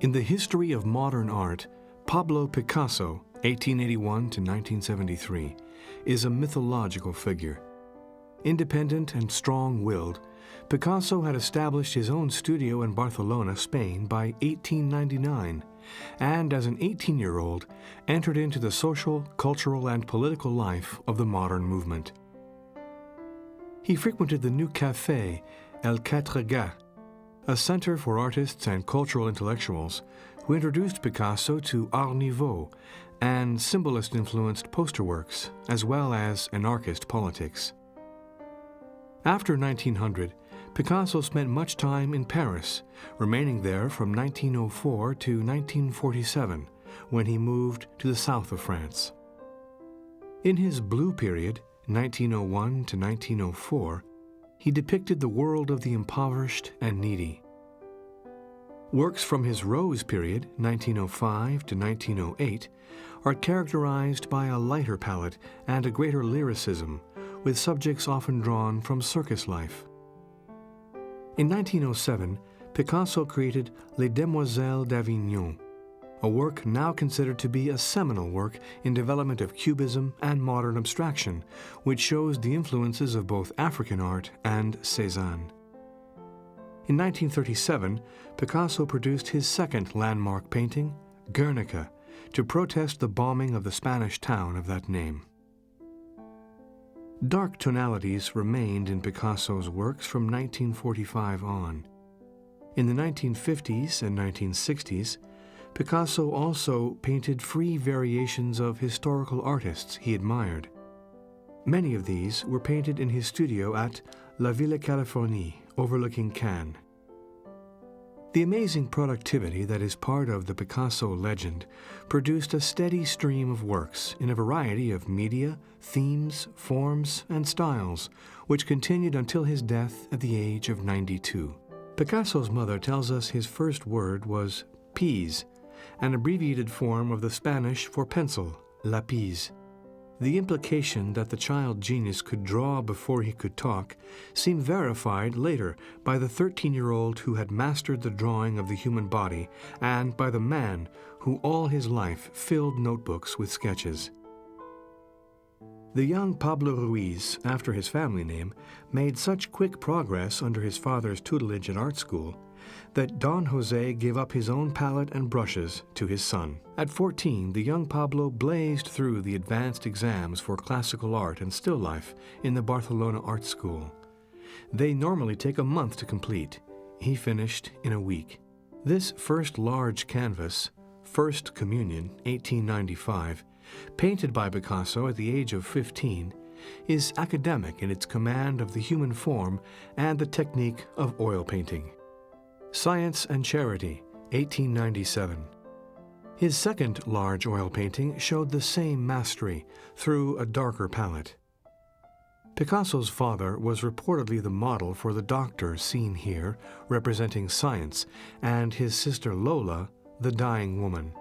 In the history of modern art, Pablo Picasso, 1881 to 1973, is a mythological figure. Independent and strong-willed, Picasso had established his own studio in Barcelona, Spain by 1899, and as an 18-year-old entered into the social, cultural, and political life of the modern movement. He frequented the new café El Quatre Gars, a center for artists and cultural intellectuals who introduced Picasso to Art Nouveau and symbolist-influenced poster works, as well as anarchist politics. After 1900, Picasso spent much time in Paris, remaining there from 1904 to 1947, when he moved to the south of France. In his Blue period, 1901 to 1904, he depicted the world of the impoverished and needy. Works from his Rose period, 1905 to 1908, are characterized by a lighter palette and a greater lyricism, with subjects often drawn from circus life. In 1907, Picasso created Les Demoiselles d'Avignon, a work now considered to be a seminal work in development of Cubism and modern abstraction, which shows the influences of both African art and Cézanne. In 1937, Picasso produced his second landmark painting, Guernica, to protest the bombing of the Spanish town of that name. Dark tonalities remained in Picasso's works from 1945 on. In the 1950s and 1960s, Picasso also painted free variations of historical artists he admired. Many of these were painted in his studio at La Villa Californie, overlooking Cannes. The amazing productivity that is part of the Picasso legend produced a steady stream of works in a variety of media, themes, forms, and styles, which continued until his death at the age of 92. Picasso's mother tells us his first word was pis, an abbreviated form of the Spanish for pencil, lapis. The implication that the child genius could draw before he could talk seemed verified later by the 13-year-old who had mastered the drawing of the human body and by the man who all his life filled notebooks with sketches. The young Pablo Ruiz, after his family name, made such quick progress under his father's tutelage at art school that Don Jose gave up his own palette and brushes to his son. At 14, the young Pablo blazed through the advanced exams for classical art and still life in the Barcelona Art School. They normally take a month to complete. He finished in a week. This first large canvas, First Communion, 1895, painted by Picasso at the age of 15, is academic in its command of the human form and the technique of oil painting. Science and Charity, 1897. His second large oil painting showed the same mastery through a darker palette. Picasso's father was reportedly the model for the doctor seen here, representing science, and his sister Lola, the dying woman.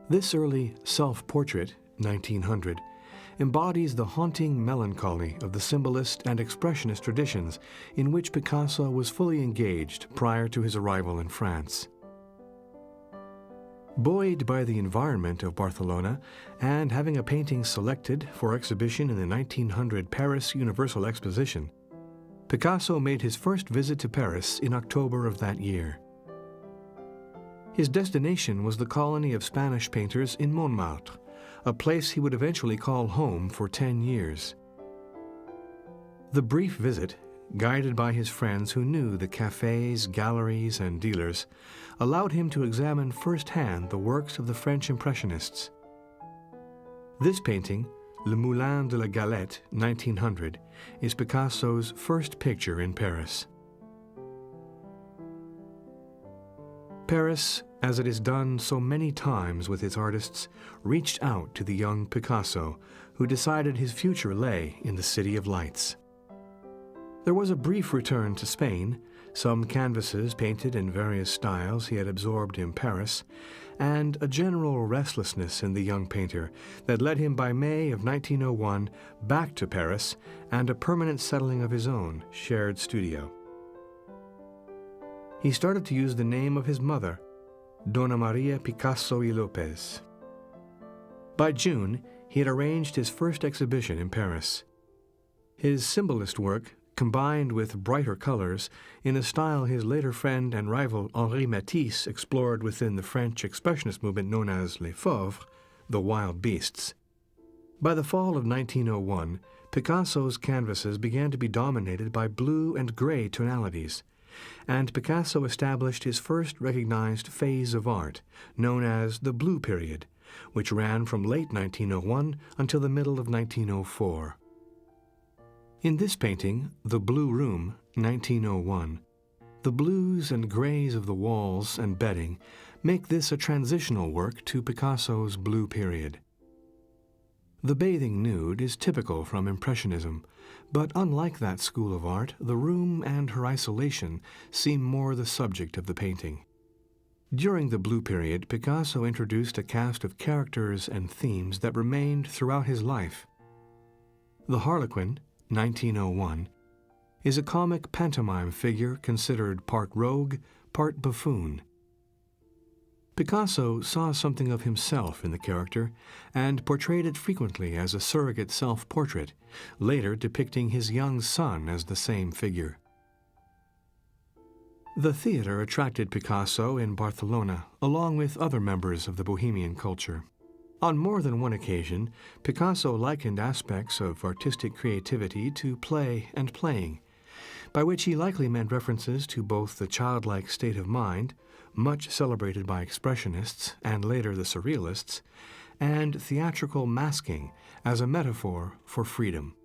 This early self-portrait, 1900, embodies the haunting melancholy of the symbolist and expressionist traditions in which Picasso was fully engaged prior to his arrival in France. Buoyed by the environment of Barcelona and having a painting selected for exhibition in the 1900 Paris Universal Exposition, Picasso made his first visit to Paris in October of that year. His destination was the colony of Spanish painters in Montmartre, a place he would eventually call home for 10 years. The brief visit, guided by his friends who knew the cafes, galleries, and dealers, allowed him to examine firsthand the works of the French Impressionists. This painting, Le Moulin de la Galette, 1900, is Picasso's first picture in Paris. Paris, as it has done so many times with its artists, reached out to the young Picasso, who decided his future lay in the City of Lights. There was a brief return to Spain, some canvases painted in various styles he had absorbed in Paris, and a general restlessness in the young painter that led him by May of 1901 back to Paris and a permanent settling of his own shared studio. he started to use the name of his mother, Dona Maria Picasso y Lopez. By June, he had arranged his first exhibition in Paris. His symbolist work, combined with brighter colors, in a style his later friend and rival Henri Matisse explored within the French expressionist movement known as les fauves, the wild beasts. By the fall of 1901, Picasso's canvases began to be dominated by blue and gray tonalities, and Picasso established his first recognized phase of art, known as the Blue Period, which ran from late 1901 until the middle of 1904. In this painting, The Blue Room, 1901, the blues and grays of the walls and bedding make this a transitional work to Picasso's Blue Period. The bathing nude is typical from Impressionism, but unlike that school of art, the room and her isolation seem more the subject of the painting. During the Blue Period, Picasso introduced a cast of characters and themes that remained throughout his life. The Harlequin, 1901, is a comic pantomime figure considered part rogue, part buffoon. Picasso saw something of himself in the character and portrayed it frequently as a surrogate self-portrait, later depicting his young son as the same figure. The theater attracted Picasso in Barcelona, along with other members of the Bohemian culture. On more than one occasion, Picasso likened aspects of artistic creativity to play and playing, by which he likely meant references to both the childlike state of mind, much celebrated by Expressionists and later the Surrealists, and theatrical masking as a metaphor for freedom.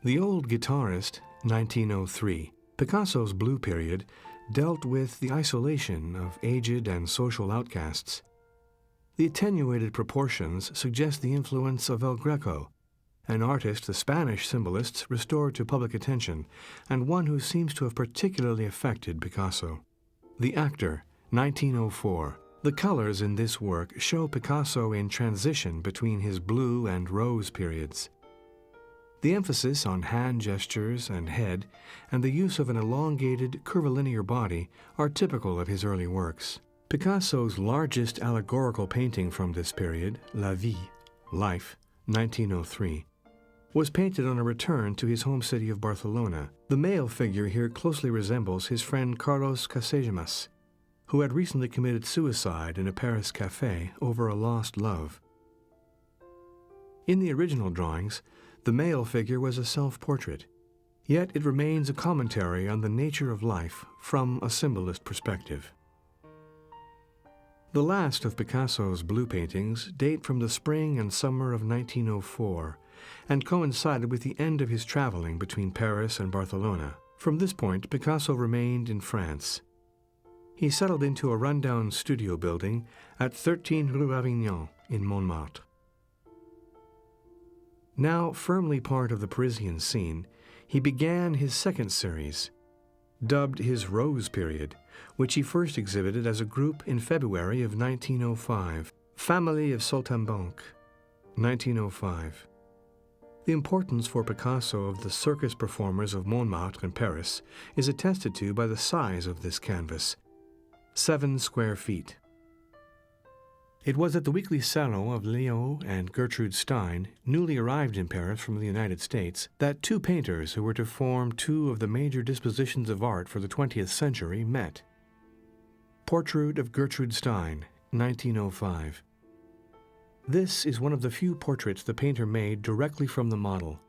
The Old Guitarist, 1903, Picasso's Blue Period, dealt with the isolation of aged and social outcasts. The attenuated proportions suggest the influence of El Greco, an artist the Spanish symbolists restored to public attention, and one who seems to have particularly affected Picasso. The Actor, 1904. The colors in this work show Picasso in transition between his blue and rose periods. The emphasis on hand gestures and head, and the use of an elongated, curvilinear body are typical of his early works. Picasso's largest allegorical painting from this period, La Vie, Life, 1903, was painted on a return to his home city of Barcelona. The male figure here closely resembles his friend Carlos Casagemas, who had recently committed suicide in a Paris café over a lost love. In the original drawings, the male figure was a self-portrait, yet it remains a commentary on the nature of life from a symbolist perspective. The last of Picasso's blue paintings date from the spring and summer of 1904 and coincided with the end of his traveling between Paris and Barcelona. From this point, Picasso remained in France. He settled into a rundown studio building at 13 Rue Avignon in Montmartre. Now firmly part of the Parisian scene, he began his second series, dubbed his Rose Period, which he first exhibited as a group in February of 1905, Family of Saltimbanque, 1905. The importance for Picasso of the circus performers of Montmartre in Paris is attested to by the size of this canvas, 7 square feet. It was at the weekly salon of Léon and Gertrude Stein, newly arrived in Paris from the United States, that two painters who were to form two of the major dispositions of art for the 20th century met. Portrait of Gertrude Stein, 1905. This is one of the few portraits the painter made directly from the model.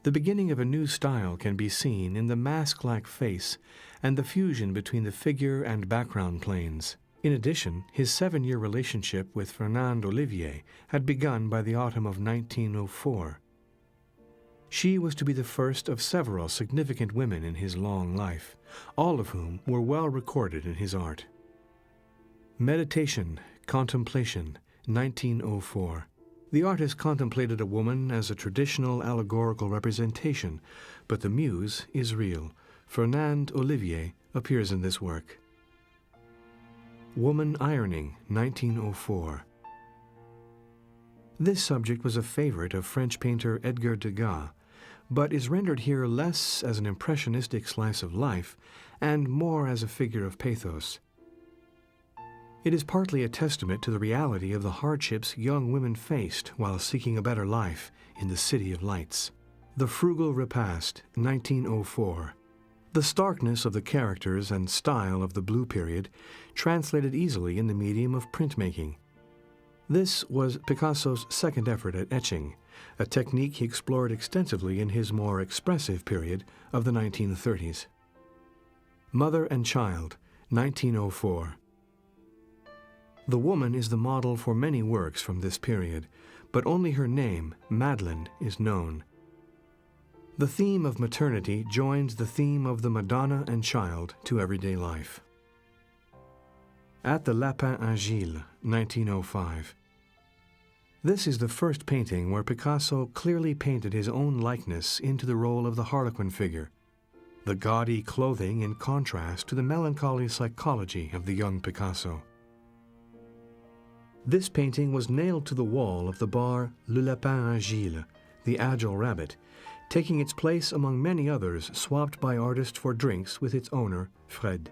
The beginning of a new style can be seen in the mask-like face and the fusion between the figure and background planes. In addition, his 7-year relationship with Fernande Olivier had begun by the autumn of 1904. She was to be the first of several significant women in his long life, all of whom were well recorded in his art. Meditation, Contemplation, 1904. The artist contemplated a woman as a traditional allegorical representation, but the muse is real. Fernande Olivier appears in this work. Woman Ironing, 1904. This subject was a favorite of French painter Edgar Degas, but is rendered here less as an impressionistic slice of life and more as a figure of pathos. It is partly a testament to the reality of the hardships young women faced while seeking a better life in the City of Lights. The Frugal Repast, 1904. The starkness of the characters and style of the Blue Period translated easily in the medium of printmaking. This was Picasso's second effort at etching, a technique he explored extensively in his more expressive period of the 1930s. Mother and Child, 1904. The woman is the model for many works from this period, but only her name, Madeleine, is known. The theme of maternity joins the theme of the Madonna and Child to everyday life. At the Lapin Agile, 1905. This is the first painting where Picasso clearly painted his own likeness into the role of the Harlequin figure, the gaudy clothing in contrast to the melancholy psychology of the young Picasso. This painting was nailed to the wall of the bar Le Lapin Agile, the Agile Rabbit, taking its place among many others swapped by artists for drinks with its owner, Fred.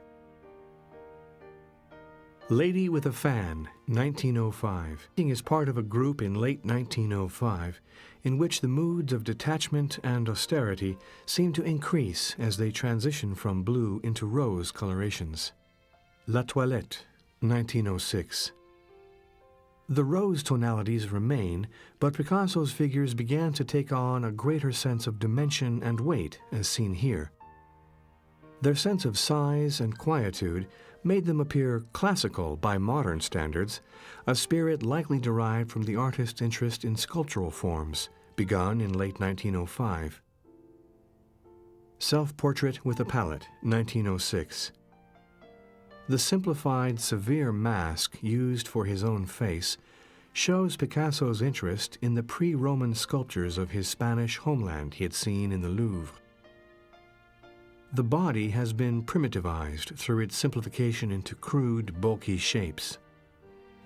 Lady with a Fan, 1905. It is part of a group in late 1905 in which the moods of detachment and austerity seem to increase as they transition from blue into rose colorations. La Toilette, 1906. The rose tonalities remain, but Picasso's figures began to take on a greater sense of dimension and weight, as seen here. Their sense of size and quietude made them appear classical by modern standards, a spirit likely derived from the artist's interest in sculptural forms, begun in late 1905. Self-Portrait with a Palette, 1906. The simplified, severe mask used for his own face shows Picasso's interest in the pre-Roman sculptures of his Spanish homeland he had seen in the Louvre. The body has been primitivized through its simplification into crude, bulky shapes.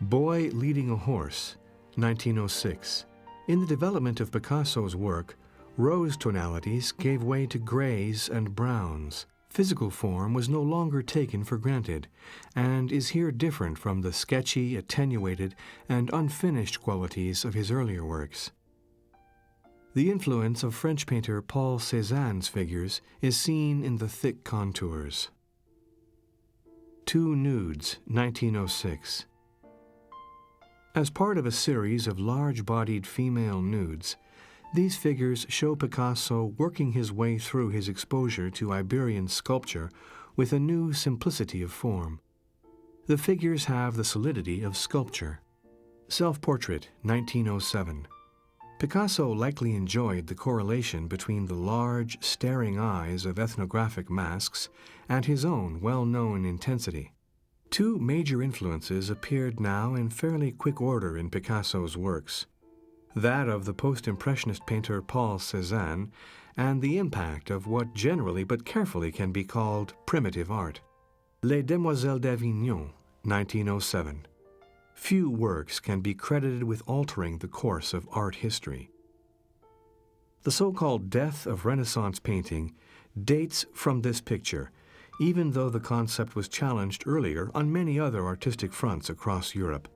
Boy Leading a Horse, 1906. In the development of Picasso's work, rose tonalities gave way to grays and browns. Physical form was no longer taken for granted, and is here different from the sketchy, attenuated, and unfinished qualities of his earlier works. The influence of French painter Paul Cézanne's figures is seen in the thick contours. Two Nudes, 1906. As part of a series of large-bodied female nudes, these figures show Picasso working his way through his exposure to Iberian sculpture with a new simplicity of form. The figures have the solidity of sculpture. Self-Portrait, 1907. Picasso likely enjoyed the correlation between the large, staring eyes of ethnographic masks and his own well-known intensity. Two major influences appeared now in fairly quick order in Picasso's works: that of the post-impressionist painter Paul Cézanne, and the impact of what generally but carefully can be called primitive art. Les Demoiselles d'Avignon, 1907. Few works can be credited with altering the course of art history. The so-called death of Renaissance painting dates from this picture, even though the concept was challenged earlier on many other artistic fronts across Europe.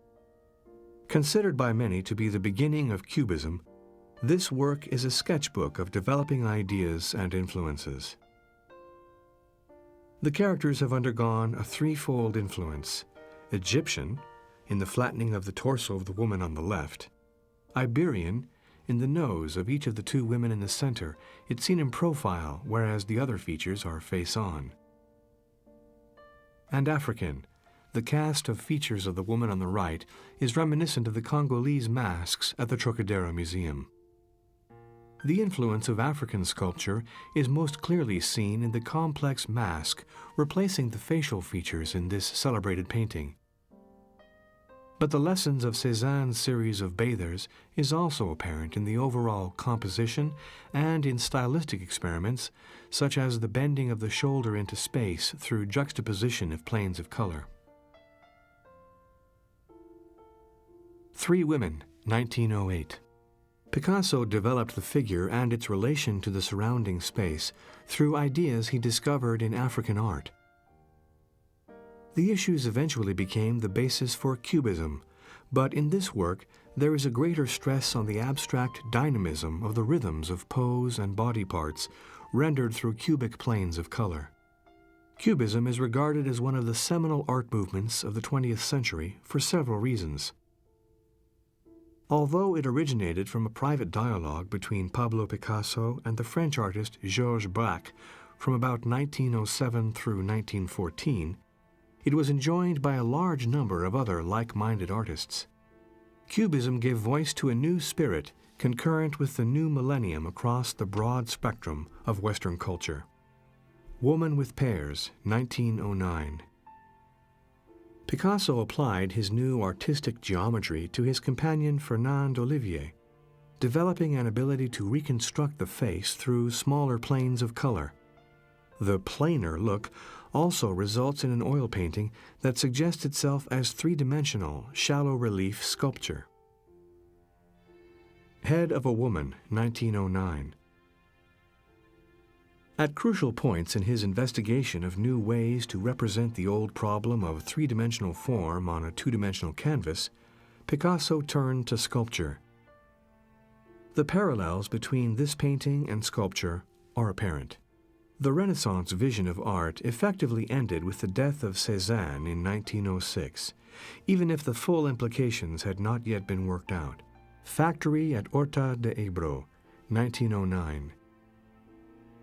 Considered by many to be the beginning of Cubism, this work is a sketchbook of developing ideas and influences. The characters have undergone a threefold influence: Egyptian, in the flattening of the torso of the woman on the left; Iberian, in the nose of each of the two women in the center, it's seen in profile, whereas the other features are face-on; and African. The cast of features of the woman on the right is reminiscent of the Congolese masks at the Trocadero Museum. The influence of African sculpture is most clearly seen in the complex mask replacing the facial features in this celebrated painting. But the lessons of Cézanne's series of bathers is also apparent in the overall composition and in stylistic experiments, such as the bending of the shoulder into space through juxtaposition of planes of color. Three Women, 1908. Picasso developed the figure and its relation to the surrounding space through ideas he discovered in African art. The issues eventually became the basis for Cubism, but in this work there is a greater stress on the abstract dynamism of the rhythms of pose and body parts rendered through cubic planes of color. Cubism is regarded as one of the seminal art movements of the 20th century for several reasons. Although it originated from a private dialogue between Pablo Picasso and the French artist Georges Braque from about 1907 through 1914, it was enjoined by a large number of other like-minded artists. Cubism gave voice to a new spirit concurrent with the new millennium across the broad spectrum of Western culture. Woman with Pears, 1909. Picasso applied his new artistic geometry to his companion Fernand Olivier, developing an ability to reconstruct the face through smaller planes of color. The planar look also results in an oil painting that suggests itself as three-dimensional, shallow relief sculpture. Head of a Woman, 1909. At crucial points in his investigation of new ways to represent the old problem of three-dimensional form on a two-dimensional canvas, Picasso turned to sculpture. The parallels between this painting and sculpture are apparent. The Renaissance vision of art effectively ended with the death of Cézanne in 1906, even if the full implications had not yet been worked out. Factory at Horta de Ebro, 1909.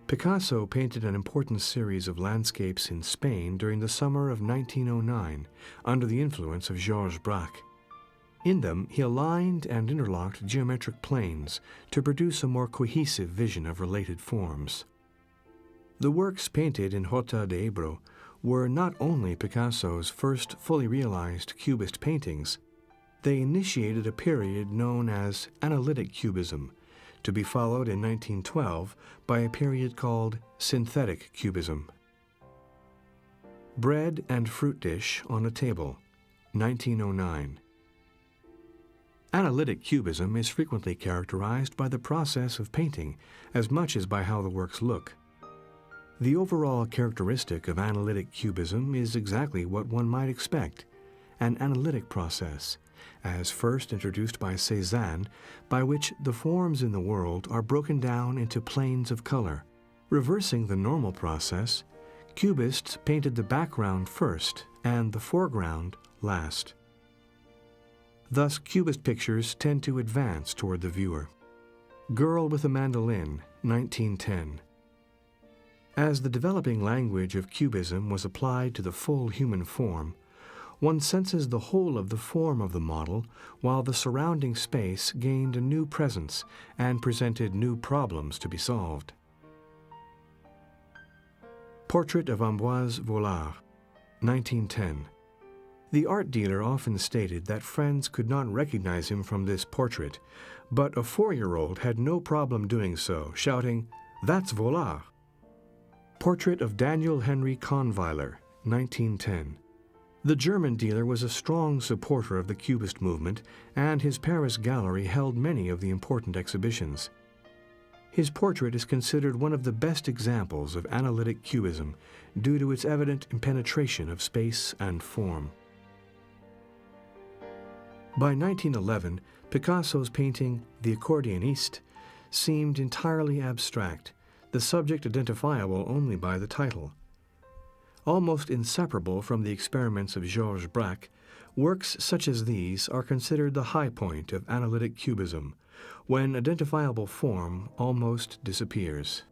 Picasso painted an important series of landscapes in Spain during the summer of 1909 under the influence of Georges Braque. In them, he aligned and interlocked geometric planes to produce a more cohesive vision of related forms. The works painted in Horta de Ebro were not only Picasso's first fully realized Cubist paintings, they initiated a period known as Analytic Cubism, to be followed in 1912 by a period called Synthetic Cubism. Bread and Fruit Dish on a Table, 1909. Analytic Cubism is frequently characterized by the process of painting as much as by how the works look. The overall characteristic of Analytic Cubism is exactly what one might expect, an analytic process, as first introduced by Cézanne, by which the forms in the world are broken down into planes of color. Reversing the normal process, Cubists painted the background first and the foreground last. Thus, Cubist pictures tend to advance toward the viewer. Girl with a Mandolin, 1910. As the developing language of Cubism was applied to the full human form, one senses the whole of the form of the model, while the surrounding space gained a new presence and presented new problems to be solved. Portrait of Ambroise Vollard, 1910. The art dealer often stated that friends could not recognize him from this portrait, but a 4-year-old had no problem doing so, shouting, "That's Vollard." Portrait of Daniel Henry Kahnweiler, 1910. The German dealer was a strong supporter of the Cubist movement, and his Paris gallery held many of the important exhibitions. His portrait is considered one of the best examples of analytic Cubism due to its evident penetration of space and form. By 1911, Picasso's painting The Accordioniste seemed entirely abstract, the subject identifiable only by the title. Almost inseparable from the experiments of Georges Braque, works such as these are considered the high point of analytic Cubism, when identifiable form almost disappears.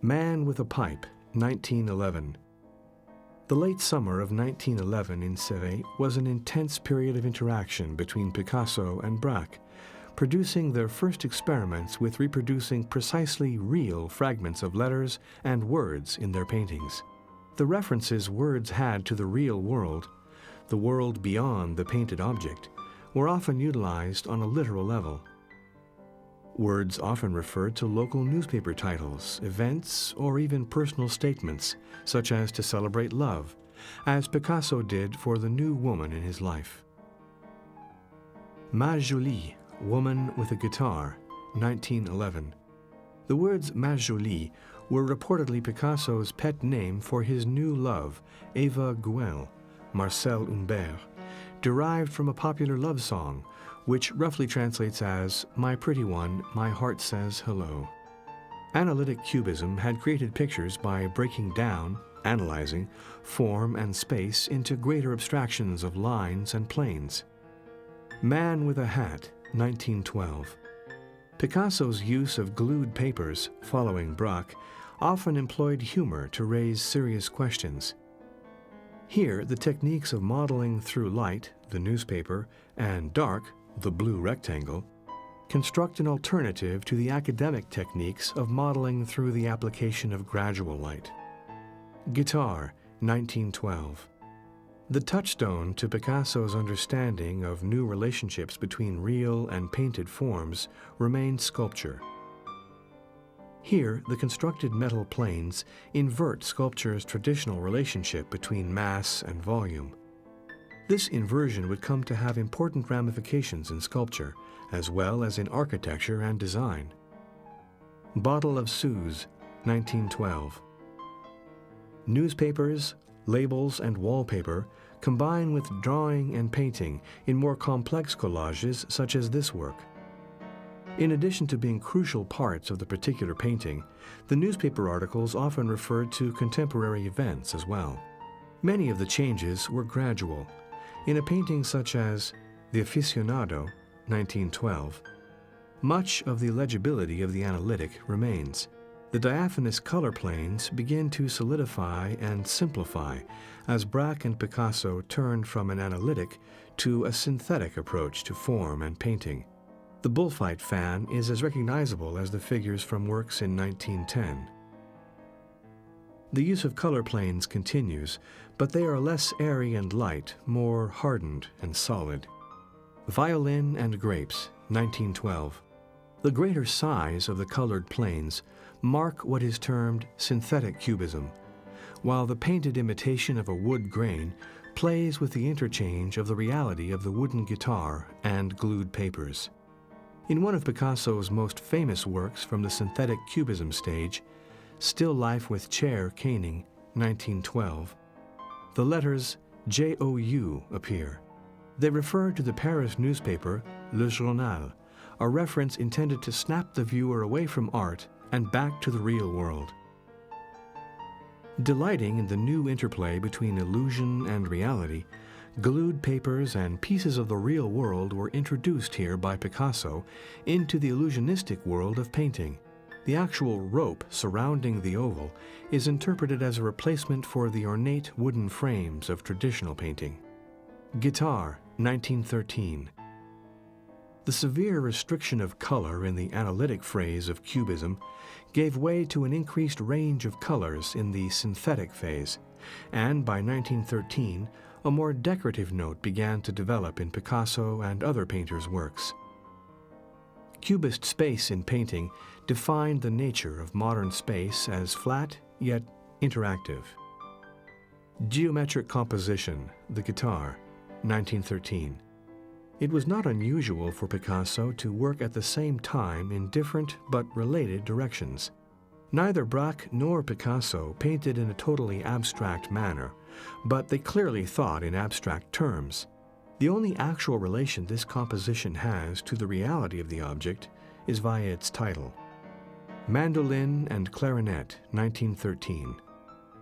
Man with a Pipe, 1911. The late summer of 1911 in Céret was an intense period of interaction between Picasso and Braque, producing their first experiments with reproducing precisely real fragments of letters and words in their paintings. The references words had to the real world, the world beyond the painted object, were often utilized on a literal level. Words often referred to local newspaper titles, events, or even personal statements, such as to celebrate love, as Picasso did for the new woman in his life. Ma Jolie, Woman with a Guitar, 1911. The words "ma jolie" were reportedly Picasso's pet name for his new love, Eva Guel, Marcel Humbert, derived from a popular love song, which roughly translates as, "My pretty one, my heart says hello." Analytic Cubism had created pictures by breaking down, analyzing, form and space into greater abstractions of lines and planes. Man with a Hat, 1912. Picasso's use of glued papers, following Braque, often employed humor to raise serious questions. Here, the techniques of modeling through light, the newspaper, and dark, the blue rectangle, construct an alternative to the academic techniques of modeling through the application of gradual light. Guitar, 1912. The touchstone to Picasso's understanding of new relationships between real and painted forms remains sculpture. Here, the constructed metal planes invert sculpture's traditional relationship between mass and volume. This inversion would come to have important ramifications in sculpture, as well as in architecture and design. Bottle of Suze, 1912. Newspapers, labels, and wallpaper combine with drawing and painting in more complex collages such as this work. In addition to being crucial parts of the particular painting, the newspaper articles often referred to contemporary events as well. Many of the changes were gradual. In a painting such as The Aficionado, 1912, much of the legibility of the analytic remains. The diaphanous color planes begin to solidify and simplify as Braque and Picasso turned from an analytic to a synthetic approach to form and painting. The bullfight fan is as recognizable as the figures from works in 1910. The use of color planes continues, but they are less airy and light, more hardened and solid. Violin and Grapes, 1912. The greater size of the colored planes mark what is termed synthetic cubism, while the painted imitation of a wood grain plays with the interchange of the reality of the wooden guitar and glued papers. In one of Picasso's most famous works from the synthetic cubism stage, Still Life with Chair Caning, 1912, the letters JOU appear. They refer to the Paris newspaper Le Journal, a reference intended to snap the viewer away from art and back to the real world. Delighting in the new interplay between illusion and reality, glued papers and pieces of the real world were introduced here by Picasso into the illusionistic world of painting. The actual rope surrounding the oval is interpreted as a replacement for the ornate wooden frames of traditional painting. Guitar, 1913. The severe restriction of color in the analytic phase of Cubism gave way to an increased range of colors in the synthetic phase, and by 1913, a more decorative note began to develop in Picasso and other painters' works. Cubist space in painting defined the nature of modern space as flat yet interactive. Geometric Composition, the Guitar, 1913. It was not unusual for Picasso to work at the same time in different but related directions. Neither Braque nor Picasso painted in a totally abstract manner, but they clearly thought in abstract terms. The only actual relation this composition has to the reality of the object is via its title. Mandolin and Clarinet, 1913.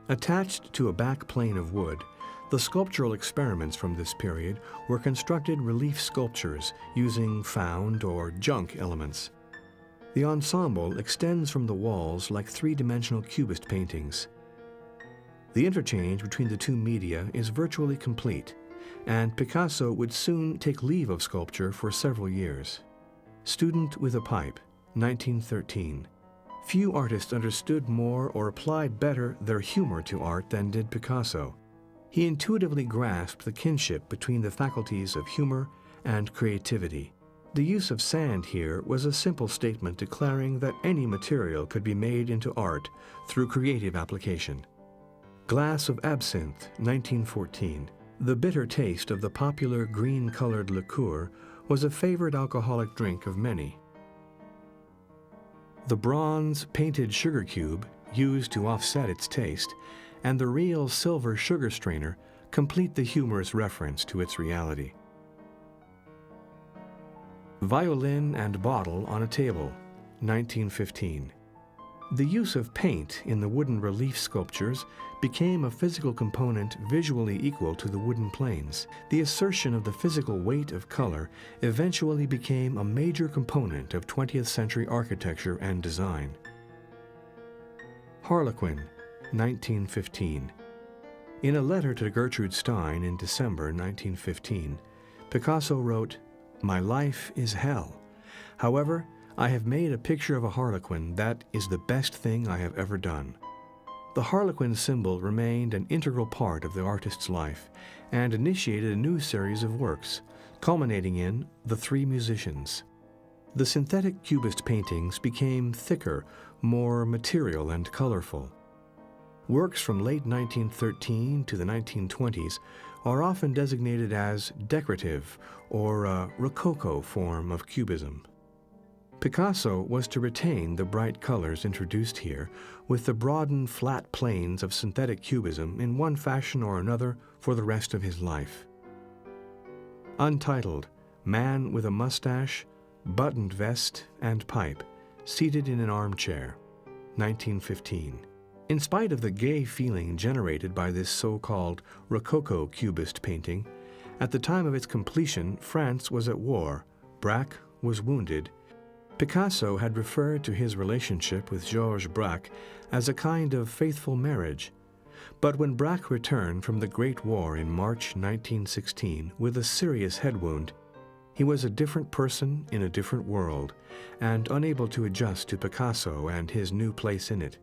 Attached to a back plane of wood, the sculptural experiments from this period were constructed relief sculptures using found or junk elements. The ensemble extends from the walls like three-dimensional cubist paintings. The interchange between the two media is virtually complete, and Picasso would soon take leave of sculpture for several years. Student with a Pipe, 1913. Few artists understood more or applied better their humor to art than did Picasso. He intuitively grasped the kinship between the faculties of humor and creativity. The use of sand here was a simple statement declaring that any material could be made into art through creative application. Glass of Absinthe, 1914. The bitter taste of the popular green-colored liqueur was a favorite alcoholic drink of many. The bronze painted sugar cube used to offset its taste, and the real silver sugar strainer complete the humorous reference to its reality. Violin and bottle on a table, 1915. The use of paint in the wooden relief sculptures became a physical component visually equal to the wooden planes. The assertion of the physical weight of color eventually became a major component of 20th century architecture and design. Harlequin, 1915. In a letter to Gertrude Stein in December 1915, Picasso wrote, "My life is hell. However, I have made a picture of a harlequin that is the best thing I have ever done." The harlequin symbol remained an integral part of the artist's life and initiated a new series of works, culminating in The Three Musicians. The synthetic cubist paintings became thicker, more material and colorful. Works from late 1913 to the 1920s are often designated as decorative or a Rococo form of Cubism. Picasso was to retain the bright colors introduced here with the broadened flat planes of synthetic cubism in one fashion or another for the rest of his life. Untitled, man with a mustache, buttoned vest, and pipe, seated in an armchair, 1915. In spite of the gay feeling generated by this so-called Rococo Cubist painting, at the time of its completion, France was at war, Braque was wounded. Picasso had referred to his relationship with Georges Braque as a kind of faithful marriage. But when Braque returned from the Great War in March 1916 with a serious head wound, he was a different person in a different world and unable to adjust to Picasso and his new place in it.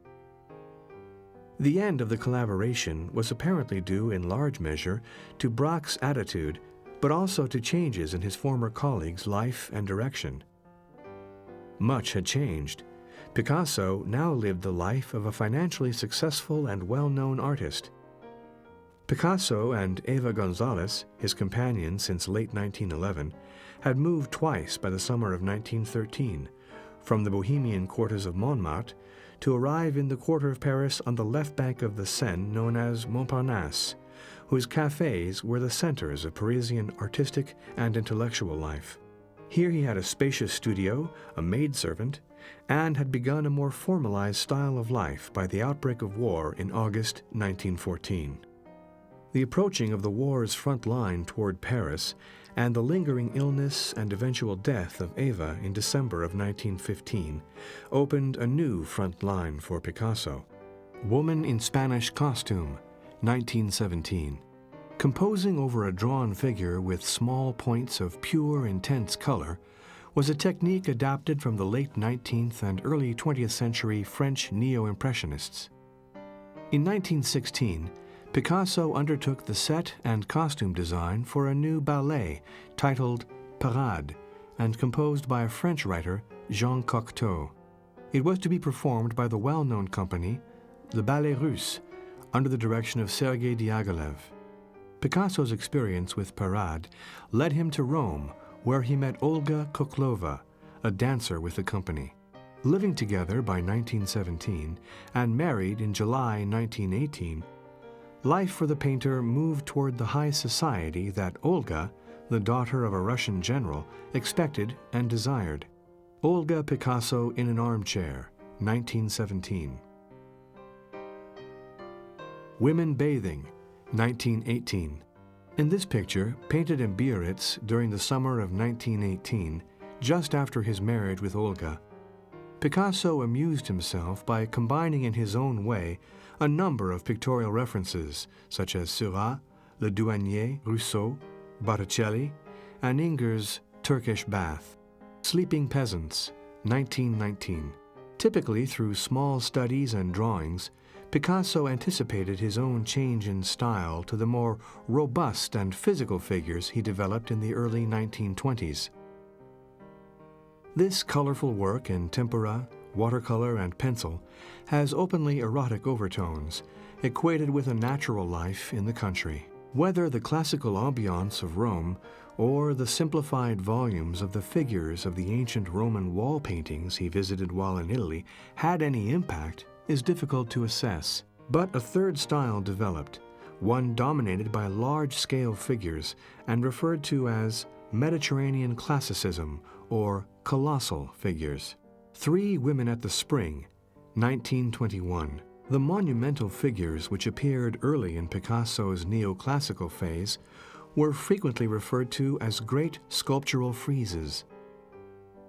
The end of the collaboration was apparently due in large measure to Braque's attitude, but also to changes in his former colleague's life and direction. Much had changed. Picasso now lived the life of a financially successful and well-known artist. Picasso and Eva González, his companion since late 1911, had moved twice by the summer of 1913, from the Bohemian quarters of Montmartre to arrive in the quarter of Paris on the left bank of the Seine known as Montparnasse, whose cafés were the centers of Parisian artistic and intellectual life. Here he had a spacious studio, a maidservant, and had begun a more formalized style of life by the outbreak of war in August 1914. The approaching of the war's front line toward Paris and the lingering illness and eventual death of Eva in December of 1915 opened a new front line for Picasso. Woman in Spanish Costume, 1917. Composing over a drawn figure with small points of pure, intense color was a technique adapted from the late 19th and early 20th century French neo-impressionists. In 1916, Picasso undertook the set and costume design for a new ballet titled Parade and composed by a French writer, Jean Cocteau. It was to be performed by the well-known company, the Ballet Russe, under the direction of Sergei Diaghilev. Picasso's experience with Parade led him to Rome, where he met Olga Koklova, a dancer with the company. Living together by 1917 and married in July 1918, life for the painter moved toward the high society that Olga, the daughter of a Russian general, expected and desired. Olga Picasso in an Armchair, 1917. Women Bathing, 1918. In this picture, painted in Biarritz during the summer of 1918, just after his marriage with Olga, Picasso amused himself by combining in his own way a number of pictorial references, such as Seurat, Le Douanier, Rousseau, Botticelli, and Inger's Turkish Bath. Sleeping Peasants, 1919. Typically through small studies and drawings, Picasso anticipated his own change in style to the more robust and physical figures he developed in the early 1920s. This colorful work in tempera, watercolor, and pencil has openly erotic overtones, equated with a natural life in the country. Whether the classical ambiance of Rome or the simplified volumes of the figures of the ancient Roman wall paintings he visited while in Italy had any impact is difficult to assess. But a third style developed, one dominated by large-scale figures and referred to as Mediterranean classicism or colossal figures. Three Women at the Spring, 1921. The monumental figures which appeared early in Picasso's neoclassical phase were frequently referred to as great sculptural friezes.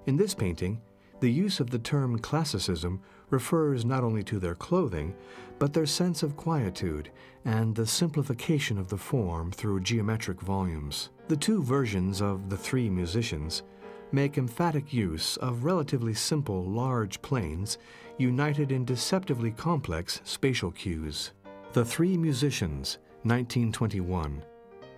In this painting, the use of the term classicism refers not only to their clothing, but their sense of quietude and the simplification of the form through geometric volumes. The two versions of the Three Musicians make emphatic use of relatively simple large planes united in deceptively complex spatial cues. The Three Musicians, 1921.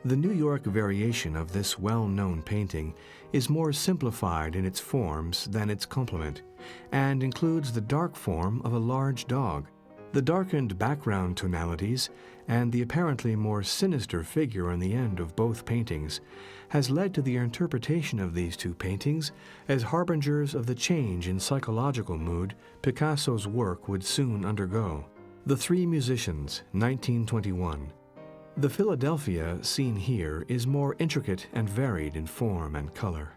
The New York variation of this well-known painting is more simplified in its forms than its complement, and includes the dark form of a large dog. The darkened background tonalities and the apparently more sinister figure on the end of both paintings has led to the interpretation of these two paintings as harbingers of the change in psychological mood Picasso's work would soon undergo. The Three Musicians, 1921. The Philadelphia seen here is more intricate and varied in form and color.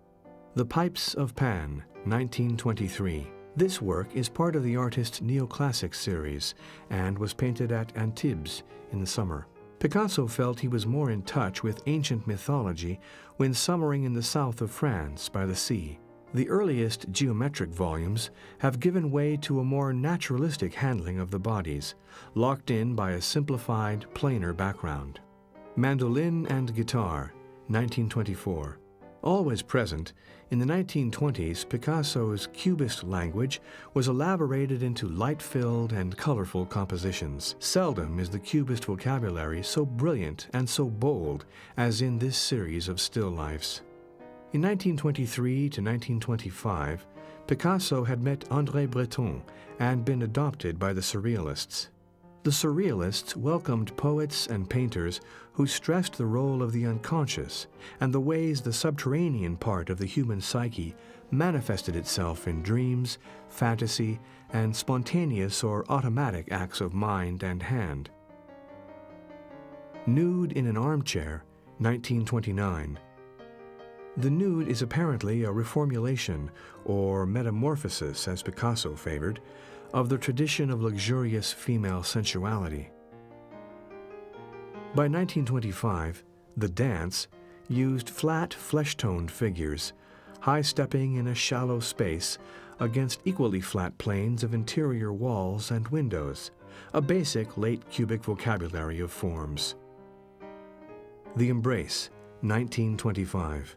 The Pipes of Pan, 1923. This work is part of the artist's neoclassic series and was painted at Antibes in the summer. Picasso felt he was more in touch with ancient mythology when summering in the south of France by the sea. The earliest geometric volumes have given way to a more naturalistic handling of the bodies, locked in by a simplified, plainer background. Mandolin and Guitar, 1924. Always present, in the 1920s, Picasso's Cubist language was elaborated into light-filled and colorful compositions. Seldom is the Cubist vocabulary so brilliant and so bold as in this series of still lifes. In 1923 to 1925, Picasso had met André Breton and been adopted by the Surrealists. The Surrealists welcomed poets and painters who stressed the role of the unconscious and the ways the subterranean part of the human psyche manifested itself in dreams, fantasy, and spontaneous or automatic acts of mind and hand. Nude in an Armchair, 1929. The nude is apparently a reformulation, or metamorphosis as Picasso favored, of the tradition of luxurious female sensuality. By 1925, the dance used flat, flesh-toned figures, high-stepping in a shallow space against equally flat planes of interior walls and windows, a basic late cubic vocabulary of forms. The Embrace, 1925.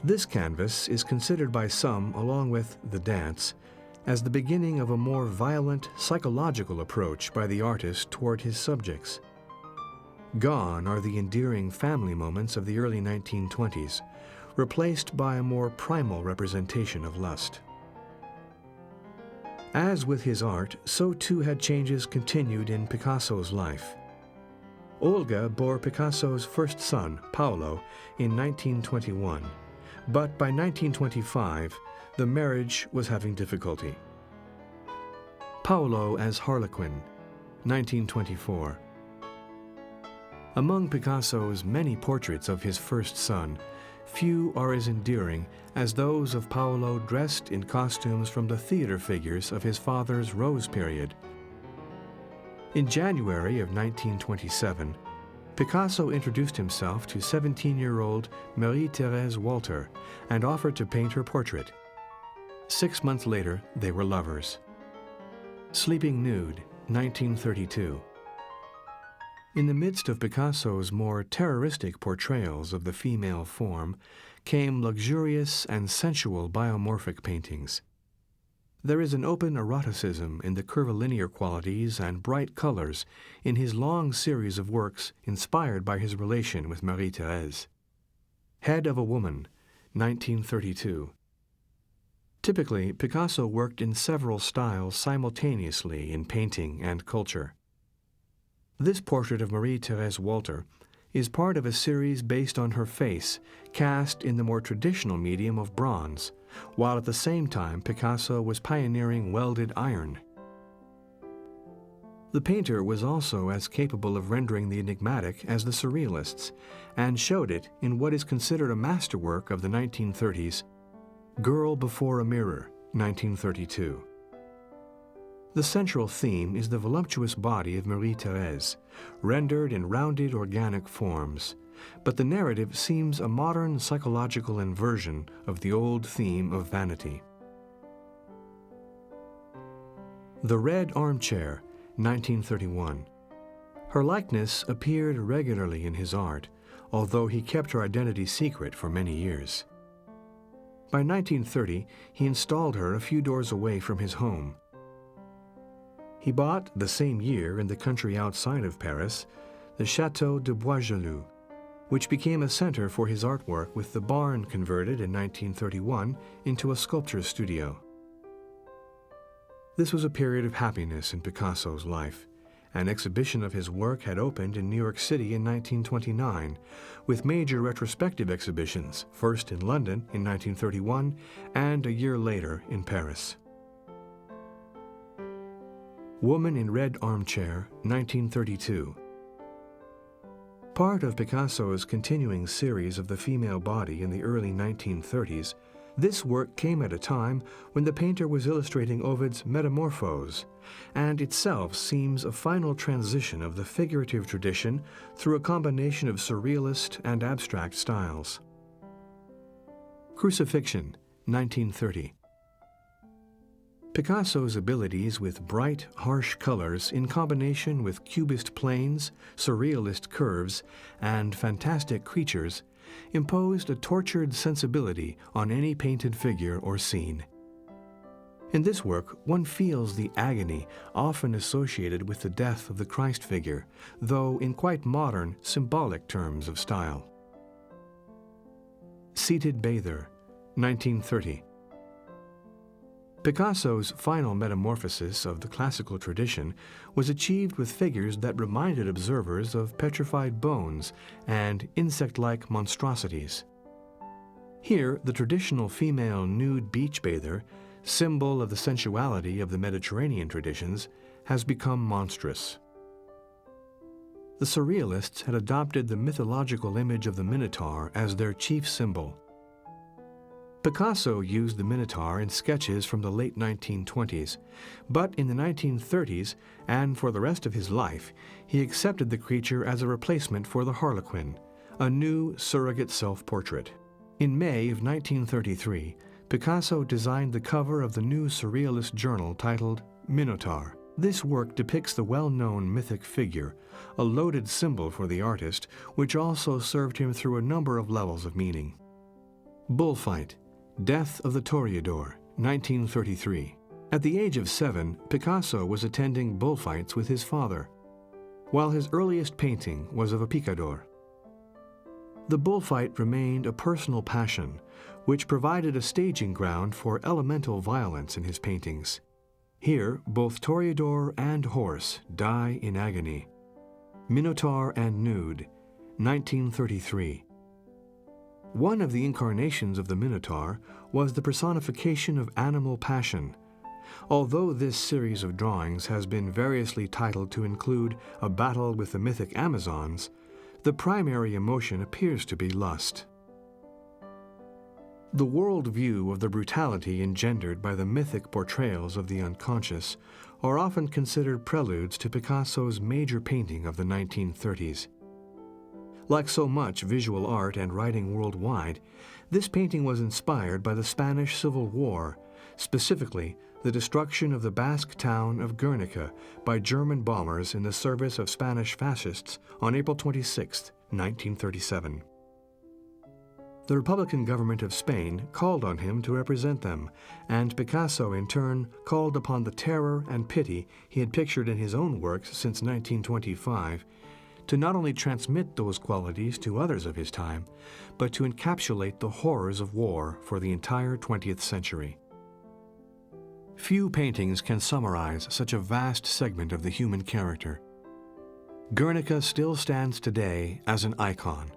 This canvas is considered by some, along with The Dance, as the beginning of a more violent psychological approach by the artist toward his subjects. Gone are the endearing family moments of the early 1920s, replaced by a more primal representation of lust. As with his art, so too had changes continued in Picasso's life. Olga bore Picasso's first son, Paolo, in 1921, but by 1925, the marriage was having difficulty. Paolo as Harlequin, 1924. Among Picasso's many portraits of his first son, few are as endearing as those of Paolo dressed in costumes from the theater figures of his father's Rose period. In January of 1927, Picasso introduced himself to 17-year-old Marie-Thérèse Walter and offered to paint her portrait. 6 months later, they were lovers. Sleeping Nude, 1932. In the midst of Picasso's more terroristic portrayals of the female form came luxurious and sensual biomorphic paintings. There is an open eroticism in the curvilinear qualities and bright colors in his long series of works inspired by his relation with Marie-Thérèse. Head of a Woman, 1932. Typically, Picasso worked in several styles simultaneously in painting and culture. This portrait of Marie-Thérèse Walter is part of a series based on her face, cast in the more traditional medium of bronze, while at the same time Picasso was pioneering welded iron. The painter was also as capable of rendering the enigmatic as the Surrealists, and showed it in what is considered a masterwork of the 1930s, Girl Before a Mirror, 1932. The central theme is the voluptuous body of Marie-Thérèse, rendered in rounded organic forms, but the narrative seems a modern psychological inversion of the old theme of vanity. The Red Armchair, 1931. Her likeness appeared regularly in his art, although he kept her identity secret for many years. By 1930, he installed her a few doors away from his home. He bought, the same year in the country outside of Paris, the Château de Boisjaloux, which became a center for his artwork, with the barn converted in 1931 into a sculpture studio. This was a period of happiness in Picasso's life. An exhibition of his work had opened in New York City in 1929, with major retrospective exhibitions, first in London in 1931 and a year later in Paris. Woman in Red Armchair, 1932. Part of Picasso's continuing series of the female body in the early 1930s, this work came at a time when the painter was illustrating Ovid's Metamorphose, and itself seems a final transition of the figurative tradition through a combination of surrealist and abstract styles. Crucifixion, 1930. Picasso's abilities with bright, harsh colors in combination with cubist planes, surrealist curves, and fantastic creatures imposed a tortured sensibility on any painted figure or scene. In this work, one feels the agony often associated with the death of the Christ figure, though in quite modern, symbolic terms of style. Seated Bather, 1930. Picasso's final metamorphosis of the classical tradition was achieved with figures that reminded observers of petrified bones and insect-like monstrosities. Here, the traditional female nude beach bather, symbol of the sensuality of the Mediterranean traditions, has become monstrous. The Surrealists had adopted the mythological image of the Minotaur as their chief symbol. Picasso used the Minotaur in sketches from the late 1920s, but in the 1930s, and for the rest of his life, he accepted the creature as a replacement for the Harlequin, a new surrogate self-portrait. In May of 1933, Picasso designed the cover of the new surrealist journal titled Minotaur. This work depicts the well-known mythic figure, a loaded symbol for the artist, which also served him through a number of levels of meaning. Bullfight, Death of the Toreador, 1933. At the age of 7, Picasso was attending bullfights with his father, while his earliest painting was of a picador. The bullfight remained a personal passion, which provided a staging ground for elemental violence in his paintings. Here, both toreador and horse die in agony. Minotaur and Nude, 1933. One of the incarnations of the Minotaur was the personification of animal passion. Although this series of drawings has been variously titled to include a battle with the mythic Amazons, the primary emotion appears to be lust. The world view of the brutality engendered by the mythic portrayals of the unconscious are often considered preludes to Picasso's major painting of the 1930s. Like so much visual art and writing worldwide, this painting was inspired by the Spanish Civil War, specifically the destruction of the Basque town of Guernica by German bombers in the service of Spanish fascists on April 26, 1937. The Republican government of Spain called on him to represent them, and Picasso in turn called upon the terror and pity he had pictured in his own works since 1925 to not only transmit those qualities to others of his time, but to encapsulate the horrors of war for the entire 20th century. Few paintings can summarize such a vast segment of the human character. Guernica still stands today as an icon,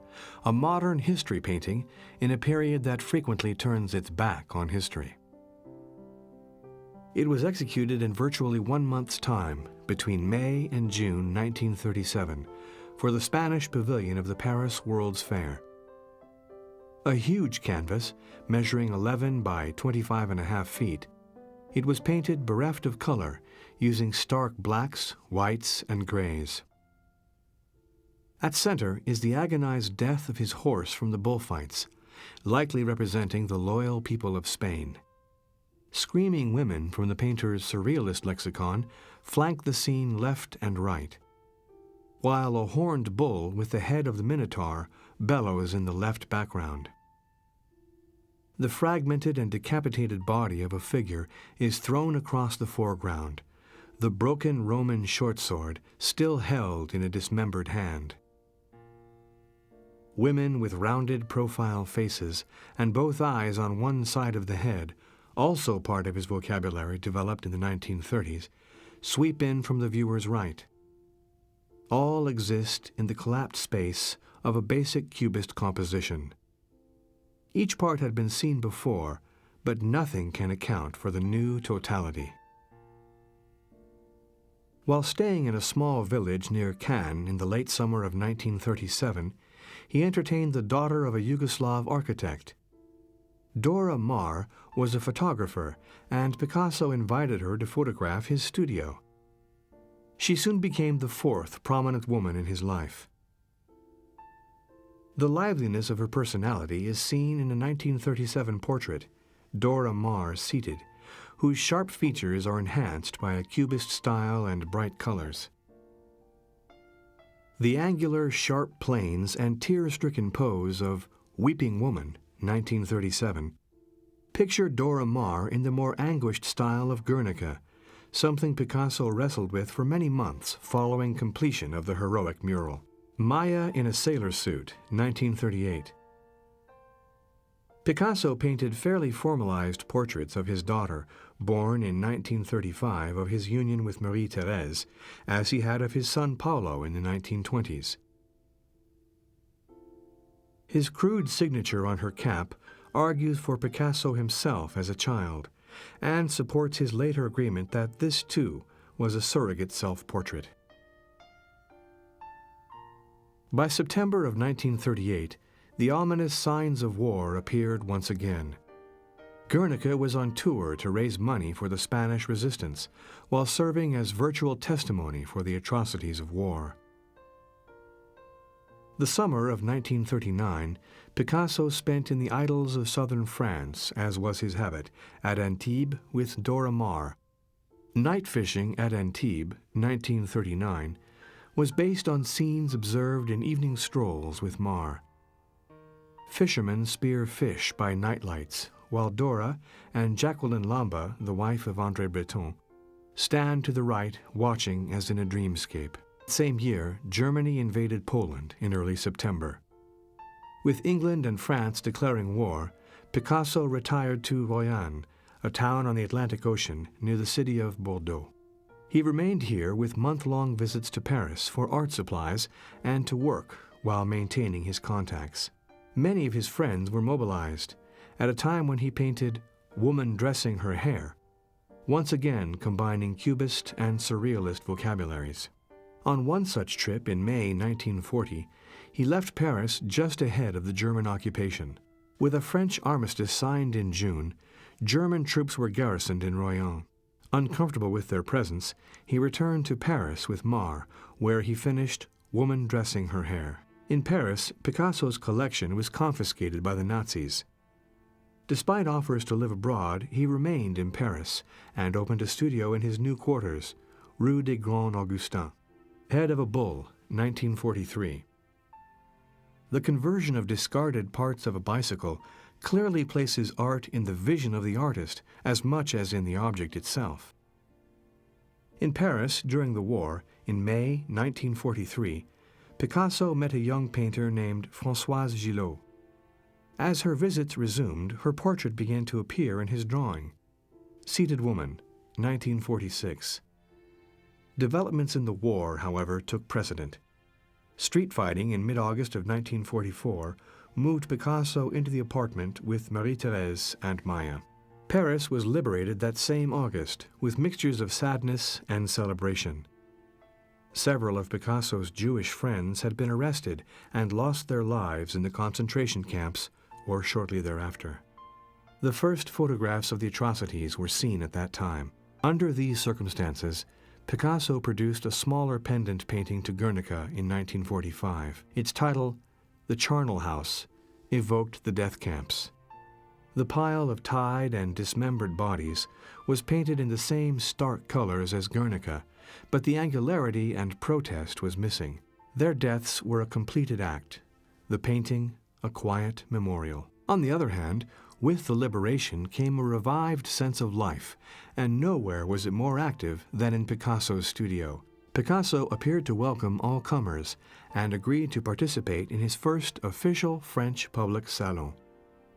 a modern history painting in a period that frequently turns its back on history. It was executed in virtually 1 month's time between May and June 1937 for the Spanish Pavilion of the Paris World's Fair. A huge canvas measuring 11 by 25.5 feet, it was painted bereft of color using stark blacks, whites, and grays. At center is the agonized death of his horse from the bullfights, likely representing the loyal people of Spain. Screaming women from the painter's surrealist lexicon flank the scene left and right, while a horned bull with the head of the Minotaur bellows in the left background. The fragmented and decapitated body of a figure is thrown across the foreground, the broken Roman short sword still held in a dismembered hand. Women with rounded profile faces and both eyes on one side of the head, also part of his vocabulary developed in the 1930s, sweep in from the viewer's right. All exist in the collapsed space of a basic Cubist composition. Each part had been seen before, but nothing can account for the new totality. While staying in a small village near Cannes in the late summer of 1937, he entertained the daughter of a Yugoslav architect. Dora Maar was a photographer, and Picasso invited her to photograph his studio. She soon became the fourth prominent woman in his life. The liveliness of her personality is seen in a 1937 portrait, Dora Maar Seated, whose sharp features are enhanced by a Cubist style and bright colors. The angular, sharp planes and tear-stricken pose of Weeping Woman, 1937, picture Dora Maar in the more anguished style of Guernica, something Picasso wrestled with for many months following completion of the heroic mural. Maya in a Sailor Suit, 1938. Picasso painted fairly formalized portraits of his daughter, born in 1935 of his union with Marie-Thérèse, as he had of his son Paolo in the 1920s. His crude signature on her cap argues for Picasso himself as a child, and supports his later agreement that this, too, was a surrogate self-portrait. By September of 1938, the ominous signs of war appeared once again. Guernica was on tour to raise money for the Spanish resistance, while serving as virtual testimony for the atrocities of war. The summer of 1939, Picasso spent in the idyls of southern France, as was his habit, at Antibes with Dora Maar. Night Fishing at Antibes, 1939, was based on scenes observed in evening strolls with Maar. Fishermen spear fish by nightlights, while Dora and Jacqueline Lamba, the wife of André Breton, stand to the right watching as in a dreamscape. Same year, Germany invaded Poland in early September. With England and France declaring war, Picasso retired to Royan, a town on the Atlantic Ocean near the city of Bordeaux. He remained here with month-long visits to Paris for art supplies and to work while maintaining his contacts. Many of his friends were mobilized at a time when he painted Woman Dressing Her Hair, once again combining Cubist and Surrealist vocabularies. On one such trip in May 1940, he left Paris just ahead of the German occupation. With a French armistice signed in June, German troops were garrisoned in Royan. Uncomfortable with their presence, he returned to Paris with Maar, where he finished Woman Dressing Her Hair. In Paris, Picasso's collection was confiscated by the Nazis. Despite offers to live abroad, he remained in Paris and opened a studio in his new quarters, Rue des Grands Augustins. Head of a Bull, 1943. The conversion of discarded parts of a bicycle clearly places art in the vision of the artist as much as in the object itself. In Paris, during the war, in May 1943, Picasso met a young painter named Françoise Gillot. As her visits resumed, her portrait began to appear in his drawing. Seated Woman, 1946. Developments in the war, however, took precedent. Street fighting in mid-August of 1944 moved Picasso into the apartment with Marie-Thérèse and Maya. Paris was liberated that same August, with mixtures of sadness and celebration. Several of Picasso's Jewish friends had been arrested and lost their lives in the concentration camps or shortly thereafter. The first photographs of the atrocities were seen at that time. Under these circumstances, Picasso produced a smaller pendant painting to Guernica in 1945. Its title, The Charnel House, evoked the death camps. The pile of tied and dismembered bodies was painted in the same stark colors as Guernica, but the angularity and protest was missing. Their deaths were a completed act, the painting a quiet memorial. On the other hand, with the liberation came a revived sense of life, and nowhere was it more active than in Picasso's studio. Picasso appeared to welcome all comers and agreed to participate in his first official French public salon,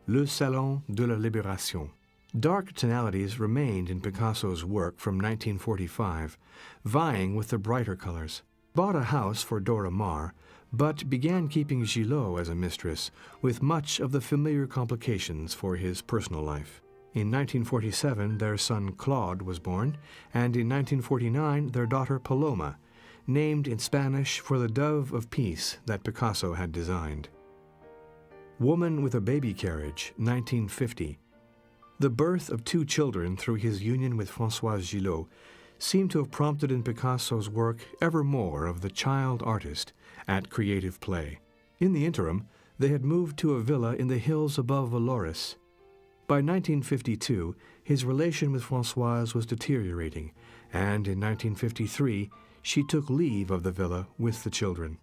Le Salon de la Libération. Dark tonalities remained in Picasso's work from 1945, vying with the brighter colors. Bought a house for Dora Maar, but began keeping Gillot as a mistress, with much of the familiar complications for his personal life. In 1947, their son Claude was born, and in 1949, their daughter Paloma, named in Spanish for the dove of peace that Picasso had designed. Woman with a Baby Carriage, 1950. The birth of two children through his union with Françoise Gillot seemed to have prompted in Picasso's work ever more of the child artist at creative play. In the interim, they had moved to a villa in the hills above Vallauris. By 1952, his relation with Françoise was deteriorating, and in 1953, she took leave of the villa with the children.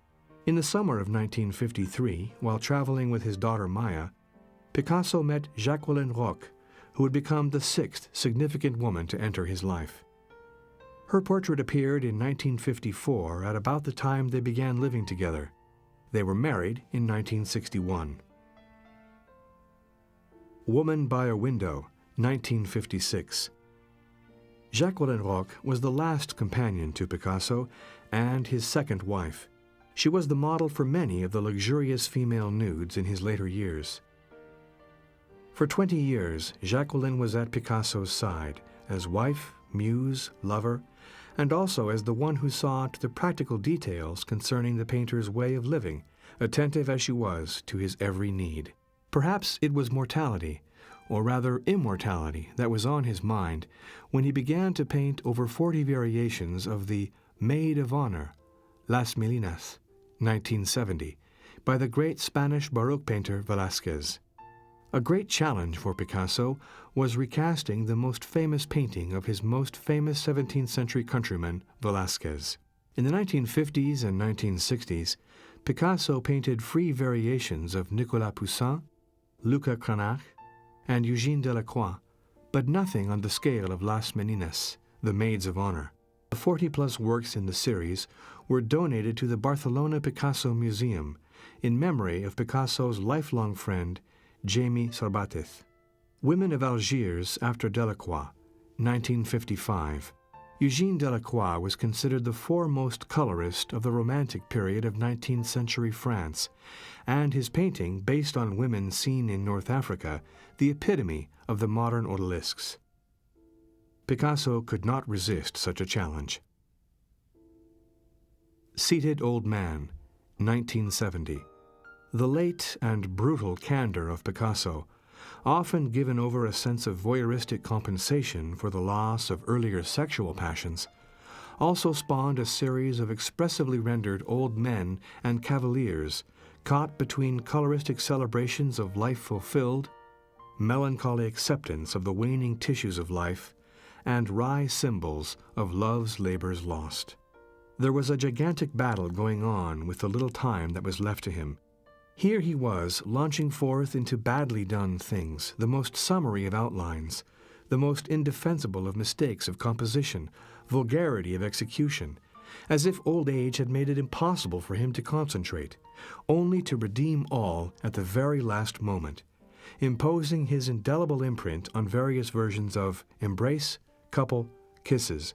In the summer of 1953, while traveling with his daughter Maya, Picasso met Jacqueline Roch, who would become the sixth significant woman to enter his life. Her portrait appeared in 1954 at about the time they began living together. They were married in 1961. Woman by a Window, 1956. Jacqueline Roch was the last companion to Picasso and his second wife. She was the model for many of the luxurious female nudes in his later years. For 20 years, Jacqueline was at Picasso's side as wife, muse, lover, and also as the one who saw to the practical details concerning the painter's way of living, attentive as she was to his every need. Perhaps it was mortality, or rather immortality, that was on his mind when he began to paint over 40 variations of the Maid of Honor, Las Melinas, 1970, by the great Spanish Baroque painter Velázquez. A great challenge for Picasso was recasting the most famous painting of his most famous 17th century countryman, Velázquez. In the 1950s and 1960s, Picasso painted free variations of Nicolas Poussin, Luca Cranach, and Eugène Delacroix, but nothing on the scale of Las Meninas, the Maids of Honor. The 40-plus works in the series were donated to the Barcelona Picasso Museum in memory of Picasso's lifelong friend, Jaime Sarbatez. Women of Algiers after Delacroix, 1955. Eugène Delacroix was considered the foremost colorist of the Romantic period of 19th century France, and his painting, based on women seen in North Africa, the epitome of the modern odalisques. Picasso could not resist such a challenge. Seated Old Man, 1970. The late and brutal candor of Picasso, often given over a sense of voyeuristic compensation for the loss of earlier sexual passions, also spawned a series of expressively rendered old men and cavaliers caught between coloristic celebrations of life fulfilled, melancholy acceptance of the waning tissues of life, and wry symbols of love's labors lost. There was a gigantic battle going on with the little time that was left to him. Here he was, launching forth into badly done things, the most summary of outlines, the most indefensible of mistakes of composition, vulgarity of execution, as if old age had made it impossible for him to concentrate, only to redeem all at the very last moment, imposing his indelible imprint on various versions of Embrace, Couple, Kisses,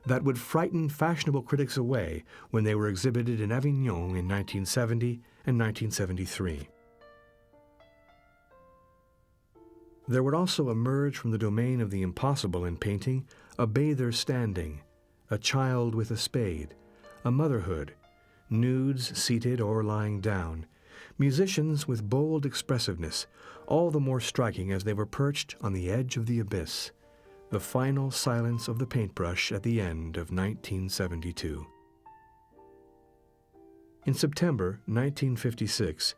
that would frighten fashionable critics away when they were exhibited in Avignon in 1970 and 1973. There would also emerge from the domain of the impossible in painting a bather standing, a child with a spade, a motherhood, nudes seated or lying down, musicians with bold expressiveness, all the more striking as they were perched on the edge of the abyss, the final silence of the paintbrush at the end of 1972. In September 1956,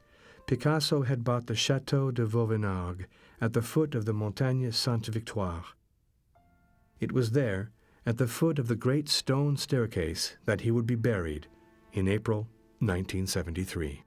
Picasso had bought the Château de Vauvenargues at the foot of the Montagne Sainte-Victoire. It was there, at the foot of the great stone staircase, that he would be buried in April 1973.